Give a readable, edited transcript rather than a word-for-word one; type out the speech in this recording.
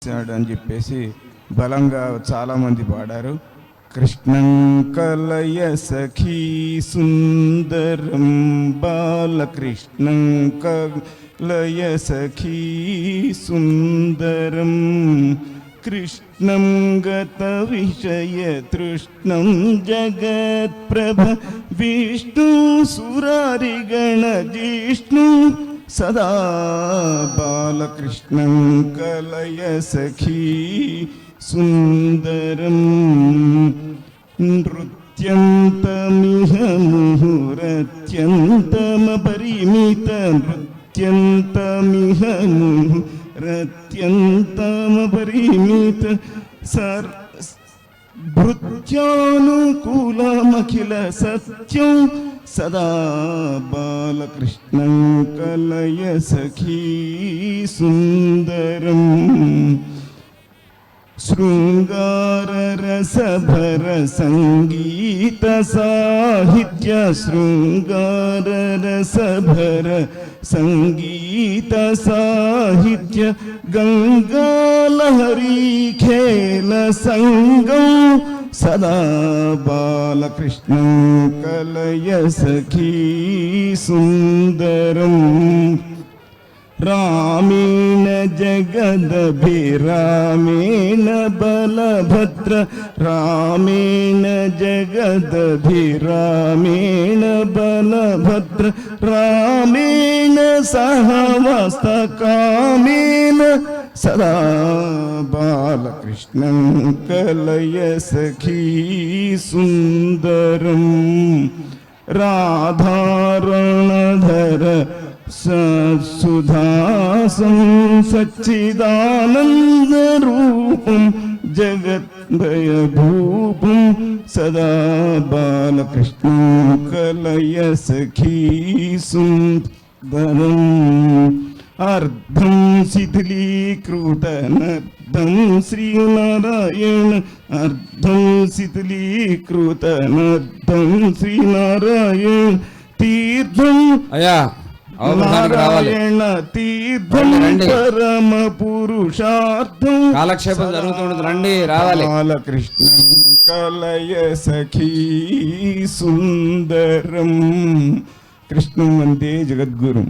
అని చెప్పేసి బలంగా చాలామంది పాడారు. కృష్ణం కలయ సఖీ సుందరం బాలకృష్ణం కలయ సఖీ సుందరం కృష్ణం గత విషయ తృష్ణం జగత్ప్రభ విష్ణు సురారిగణ జిష్ణు సదా బాలకృష్ణం కలయ సఖీ సుందరం నృత్యంతమిహ ముహురత్యంతమపరిమిత నృత్యంతమిహ ముహురత్యంతమపరిమిత భృత్యానుకూలమఖిల సత్యం సదా బాలకృష్ణం కలయ సఖీ సుందరం శృంగారరసభర సంగీత సాహిత్య శృంగారరసభర సంగీత సాహిత్య గంగాలహరీ ఖేల సంగం సదా బాలకృష్ణం కలయ సఖీ సుందరం రామేణ జగదభిరామేణ బలభద్ర రామేణ జగదభిరామేణ బలభద్ర రామేణ సహవస్తకామేన సదా బాలకృష్ణం కలయ సఖీ సుందరం రాధారణధర సుధాసం సచ్చిదానందరూపం జగద్భయభూపం సదా బాలకృష్ణం కలయ సఖీ సుందరం అర్ధం శిథిలీకృతనర్ధం శ్రీనారాయణ అర్ధం శిథిలీకృతనర్ధం శ్రీనారాయణ తీర్థం అయ్యా నారాయణ తీర్థం పరమ పురుషార్థం కాలక్షేపం జరుగుతుండదు, రండి రావాలి. బాలకృష్ణం కలయ సఖీ సుందరం కృష్ణం వందే జగద్గురుం.